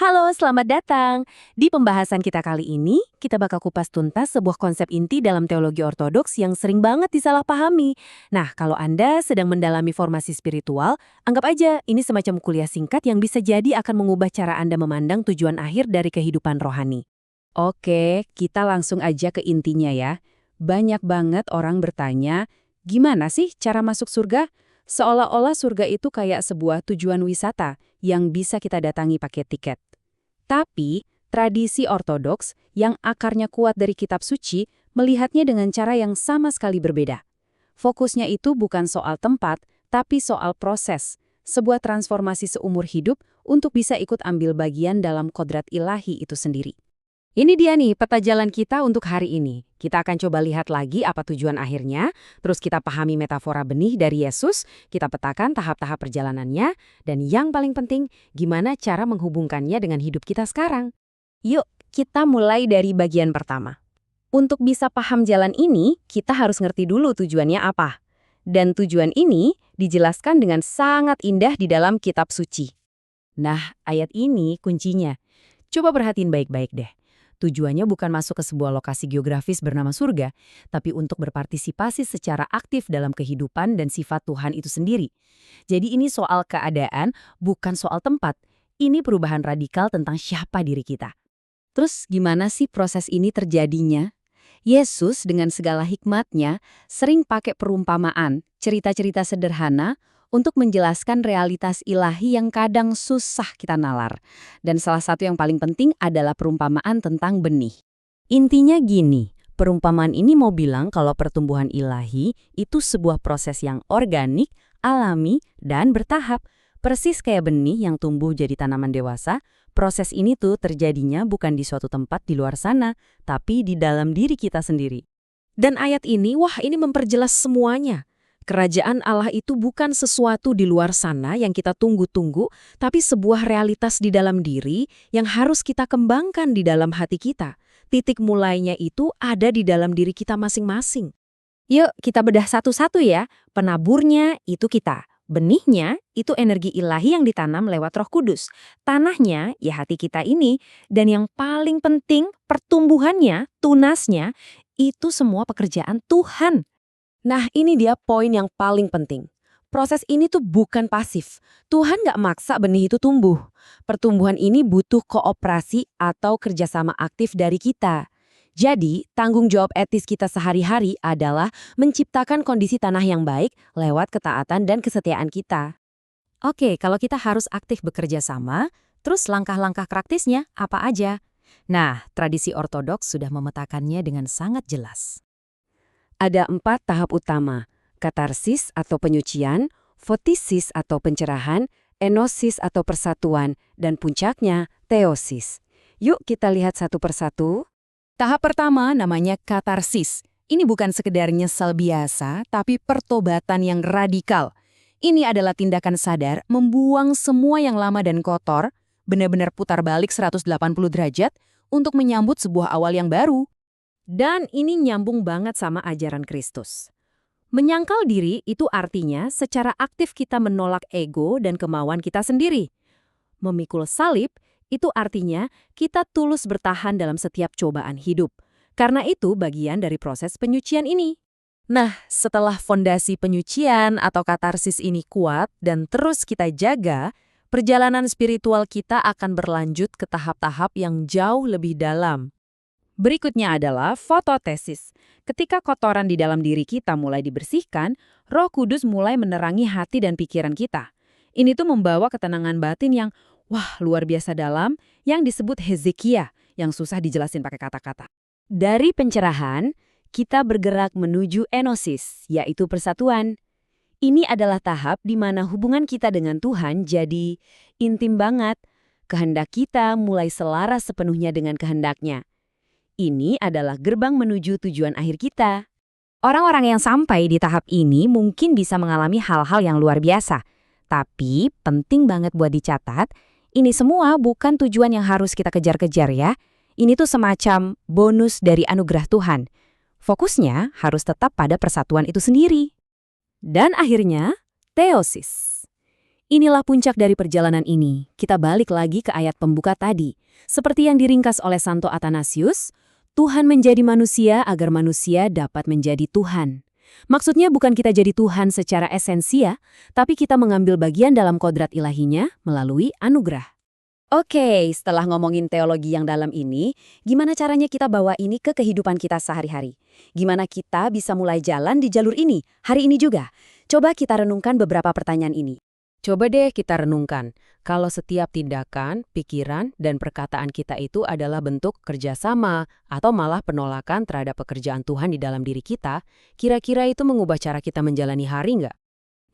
Halo, selamat datang. Di pembahasan kita kali ini, kita bakal kupas tuntas sebuah konsep inti dalam teologi ortodoks yang sering banget disalahpahami. Nah, kalau Anda sedang mendalami formasi spiritual, anggap aja ini semacam kuliah singkat yang bisa jadi akan mengubah cara Anda memandang tujuan akhir dari kehidupan rohani. Oke, kita langsung aja ke intinya ya. Banyak banget orang bertanya, gimana sih cara masuk surga? Seolah-olah surga itu kayak sebuah tujuan wisata yang bisa kita datangi pakai tiket. Tapi, tradisi ortodoks yang akarnya kuat dari kitab suci melihatnya dengan cara yang sama sekali berbeda. Fokusnya itu bukan soal tempat, tapi soal proses. Sebuah transformasi seumur hidup untuk bisa ikut ambil bagian dalam kodrat ilahi itu sendiri. Ini dia nih peta jalan kita untuk hari ini. Kita akan coba lihat lagi apa tujuan akhirnya, terus kita pahami metafora benih dari Yesus, kita petakan tahap-tahap perjalanannya, dan yang paling penting, gimana cara menghubungkannya dengan hidup kita sekarang. Yuk, kita mulai dari bagian pertama. Untuk bisa paham jalan ini, kita harus ngerti dulu tujuannya apa. Dan tujuan ini dijelaskan dengan sangat indah di dalam kitab suci. Nah, ayat ini kuncinya. Coba perhatiin baik-baik deh. Tujuannya bukan masuk ke sebuah lokasi geografis bernama surga, tapi untuk berpartisipasi secara aktif dalam kehidupan dan sifat Tuhan itu sendiri. Jadi ini soal keadaan, bukan soal tempat. Ini perubahan radikal tentang siapa diri kita. Terus gimana sih proses ini terjadinya? Yesus dengan segala hikmatnya sering pakai perumpamaan, cerita-cerita sederhana, untuk menjelaskan realitas ilahi yang kadang susah kita nalar. Dan salah satu yang paling penting adalah perumpamaan tentang benih. Intinya gini, perumpamaan ini mau bilang kalau pertumbuhan ilahi itu sebuah proses yang organik, alami, dan bertahap. Persis kayak benih yang tumbuh jadi tanaman dewasa, proses ini tuh terjadinya bukan di suatu tempat di luar sana, tapi di dalam diri kita sendiri. Dan ayat ini, ini memperjelas semuanya. Kerajaan Allah itu bukan sesuatu di luar sana yang kita tunggu-tunggu, tapi sebuah realitas di dalam diri yang harus kita kembangkan di dalam hati kita. Titik mulainya itu ada di dalam diri kita masing-masing. Yuk, kita bedah satu-satu ya. Penaburnya itu kita. Benihnya itu energi ilahi yang ditanam lewat Roh Kudus. Tanahnya ya hati kita ini. Dan yang paling penting, pertumbuhannya, tunasnya, itu semua pekerjaan Tuhan. Nah, ini dia poin yang paling penting. Proses ini tuh bukan pasif. Tuhan nggak maksa benih itu tumbuh. Pertumbuhan ini butuh kooperasi atau kerjasama aktif dari kita. Jadi, tanggung jawab etis kita sehari-hari adalah menciptakan kondisi tanah yang baik lewat ketaatan dan kesetiaan kita. Oke, kalau kita harus aktif bekerja sama, terus langkah-langkah praktisnya apa aja? Nah, tradisi ortodoks sudah memetakannya dengan sangat jelas. Ada 4 tahap utama, katarsis atau penyucian, fotisis atau pencerahan, enosis atau persatuan, dan puncaknya teosis. Yuk kita lihat satu persatu. Tahap pertama namanya katarsis. Ini bukan sekedar nyesel biasa, tapi pertobatan yang radikal. Ini adalah tindakan sadar membuang semua yang lama dan kotor, benar-benar putar balik 180 derajat untuk menyambut sebuah awal yang baru. Dan ini nyambung banget sama ajaran Kristus. Menyangkal diri itu artinya secara aktif kita menolak ego dan kemauan kita sendiri. Memikul salib itu artinya kita tulus bertahan dalam setiap cobaan hidup. Karena itu bagian dari proses penyucian ini. Nah, setelah fondasi penyucian atau katarsis ini kuat dan terus kita jaga, perjalanan spiritual kita akan berlanjut ke tahap-tahap yang jauh lebih dalam. Berikutnya adalah fototesis. Ketika kotoran di dalam diri kita mulai dibersihkan, Roh Kudus mulai menerangi hati dan pikiran kita. Ini tuh membawa ketenangan batin yang, luar biasa dalam, yang disebut hezekia, yang susah dijelasin pakai kata-kata. Dari pencerahan, kita bergerak menuju enosis, yaitu persatuan. Ini adalah tahap di mana hubungan kita dengan Tuhan jadi intim banget. Kehendak kita mulai selaras sepenuhnya dengan kehendaknya. Ini adalah gerbang menuju tujuan akhir kita. Orang-orang yang sampai di tahap ini mungkin bisa mengalami hal-hal yang luar biasa. Tapi penting banget buat dicatat, ini semua bukan tujuan yang harus kita kejar-kejar ya. Ini tuh semacam bonus dari anugerah Tuhan. Fokusnya harus tetap pada persatuan itu sendiri. Dan akhirnya, teosis. Inilah puncak dari perjalanan ini. Kita balik lagi ke ayat pembuka tadi. Seperti yang diringkas oleh Santo Athanasius, Tuhan menjadi manusia agar manusia dapat menjadi Tuhan. Maksudnya bukan kita jadi Tuhan secara esensia, tapi kita mengambil bagian dalam kodrat ilahinya melalui anugerah. Oke, setelah ngomongin teologi yang dalam ini, gimana caranya kita bawa ini ke kehidupan kita sehari-hari? Gimana kita bisa mulai jalan di jalur ini, hari ini juga? Coba kita renungkan beberapa pertanyaan ini. Coba deh kita renungkan, kalau setiap tindakan, pikiran, dan perkataan kita itu adalah bentuk kerjasama atau malah penolakan terhadap pekerjaan Tuhan di dalam diri kita, kira-kira itu mengubah cara kita menjalani hari nggak?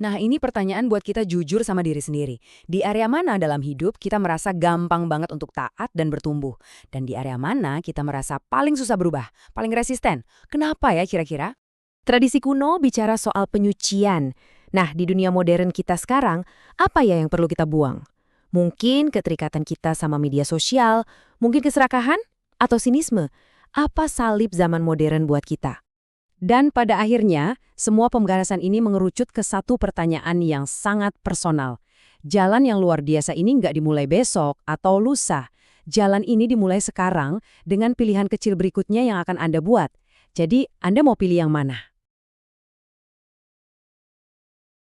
Nah, ini pertanyaan buat kita jujur sama diri sendiri. Di area mana dalam hidup kita merasa gampang banget untuk taat dan bertumbuh? Dan di area mana kita merasa paling susah berubah, paling resisten? Kenapa ya kira-kira? Tradisi kuno bicara soal penyucian. Nah, di dunia modern kita sekarang, apa ya yang perlu kita buang? Mungkin keterikatan kita sama media sosial, mungkin keserakahan, atau sinisme. Apa salib zaman modern buat kita? Dan pada akhirnya, semua pembahasan ini mengerucut ke satu pertanyaan yang sangat personal. Jalan yang luar biasa ini nggak dimulai besok atau lusa. Jalan ini dimulai sekarang dengan pilihan kecil berikutnya yang akan Anda buat. Jadi, Anda mau pilih yang mana?